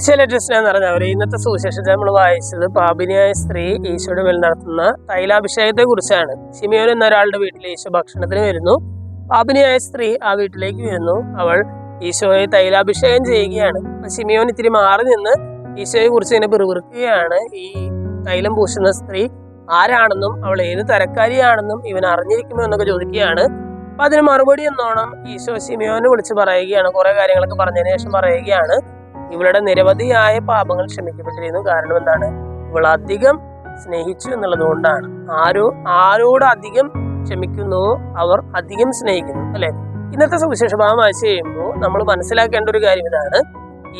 ചില എന്ന് പറഞ്ഞവര് ഇന്നത്തെ സുവിശേഷത്തിൽ നമ്മൾ വായിച്ചത് പാപിനിയായ സ്ത്രീ ഈശോയുടെ മേൽ നടത്തുന്ന തൈലാഭിഷേകത്തെ കുറിച്ചാണ്. ശിമിയോൻ എന്ന ഒരാളുടെ വീട്ടിൽ ഈശോ ഭക്ഷണത്തിന് വരുന്നു. പാപിനിയായ സ്ത്രീ ആ വീട്ടിലേക്ക് വരുന്നു. അവൾ ഈശോയെ തൈലാഭിഷേകം ചെയ്യുകയാണ്. ശിമിയോൻ ഇത്തിരി മാറി നിന്ന് ഈശോയെ കുറിച്ച് ഇങ്ങനെ പിറുപിറുക്കുകയാണ്. ഈ തൈലം പൂശുന്ന സ്ത്രീ ആരാണെന്നും അവൾ ഏത് തരക്കാരിയാണെന്നും ഇവൻ അറിഞ്ഞിരിക്കുമോ എന്നൊക്കെ ചോദിക്കുകയാണ്. അപ്പൊ അതിന് മറുപടി എന്നോണം ഈശോ ശിമിയോനെ വിളിച്ച് പറയുകയാണ്. കുറെ കാര്യങ്ങളൊക്കെ പറഞ്ഞതിന് ശേഷം പറയുകയാണ്, ഇവളുടെ നിരവധിയായ പാപങ്ങൾ ക്ഷമിക്കപ്പെട്ടിരുന്നു. കാരണം എന്താണ്? ഇവൾ അധികം സ്നേഹിച്ചു എന്നുള്ളത് കൊണ്ടാണ്. ആരോട് അധികം ക്ഷമിക്കുന്നുവോ അവർ അധികം സ്നേഹിക്കുന്നു, അല്ലെ? ഇന്നത്തെ സുവിശേഷ ഭാഗം വായിച്ചു കഴിയുമ്പോൾ നമ്മൾ മനസ്സിലാക്കേണ്ട ഒരു കാര്യം ഇതാണ്: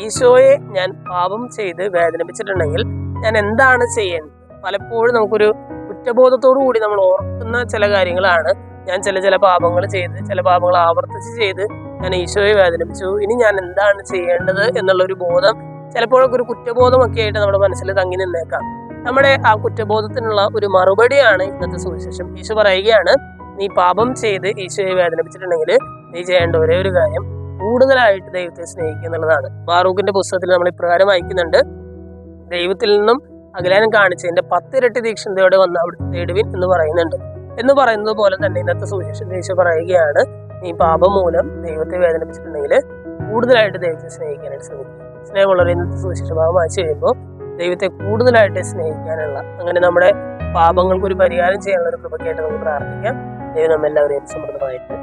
ഈശോയെ ഞാൻ പാപം ചെയ്ത് വേദനിപ്പിച്ചിട്ടുണ്ടെങ്കിൽ ഞാൻ എന്താണ് ചെയ്യേണ്ടത്? പലപ്പോഴും നമുക്കൊരു കുറ്റബോധത്തോടു കൂടി നമ്മൾ ഓർക്കുന്ന ചില കാര്യങ്ങളാണ്. ഞാൻ ചില പാപങ്ങൾ ചെയ്ത്, ചില പാപങ്ങൾ ആവർത്തിച്ച് ചെയ്ത് ഞാൻ ഈശോയെ വേദനിപ്പിച്ചു, ഇനി ഞാൻ എന്താണ് ചെയ്യേണ്ടത് എന്നുള്ളൊരു ബോധം, ചിലപ്പോഴൊക്കെ ഒരു കുറ്റബോധമൊക്കെ ആയിട്ട് നമ്മുടെ മനസ്സിൽ തങ്ങി നിന്നേക്കാം. നമ്മുടെ ആ കുറ്റബോധത്തിനുള്ള ഒരു മറുപടിയാണ് ഇന്നത്തെ സുവിശേഷം. ഈശോ പറയുകയാണ്, നീ പാപം ചെയ്ത് ഈശോയെ വേദനിപ്പിച്ചിട്ടുണ്ടെങ്കിൽ നീ ചെയ്യേണ്ട ഒരേ ഒരു കാര്യം കൂടുതലായിട്ട് ദൈവത്തെ സ്നേഹിക്കുക എന്നുള്ളതാണ്. ബാറൂഖിന്റെ പുസ്തകത്തിൽ നമ്മൾ ഇപ്രകാരം വായിക്കുന്നുണ്ട്: ദൈവത്തിൽ നിന്നും അകലാനം കാണിച്ചതിന്റെ 10 ഇരട്ടി തീക്ഷ്ണതയോടെ വന്ന് അവിടുത്തെ തേടുവിൻ എന്ന് പറയുന്നുണ്ട്. എന്ന് പറയുന്നത് പോലെ തന്നെ ഇന്നത്തെ സുവിശേഷത്തിൽ ഈശോ പറയുകയാണ്, നീ പാപം മൂലം ദൈവത്തെ വേദനിപ്പിച്ചിട്ടുണ്ടെങ്കിൽ കൂടുതലായിട്ട് ദൈവത്തെ സ്നേഹിക്കാനായിട്ട് ശ്രമിക്കുക. സ്നേഹമുള്ളവർ ഇന്നത്തെ സുവിശേഷ ഭാഗം വായിച്ചു കഴിയുമ്പോൾ ദൈവത്തെ കൂടുതലായിട്ട് സ്നേഹിക്കാനുള്ള, അങ്ങനെ നമ്മുടെ പാപങ്ങൾക്ക് ഒരു പരിഹാരം ചെയ്യാനുള്ള ഒരു കൃപയ്ക്കായിട്ട് നമുക്ക് പ്രാർത്ഥിക്കാം. ദൈവം നമ്മെല്ലാവരെയും സമൃദ്ധമായിട്ട്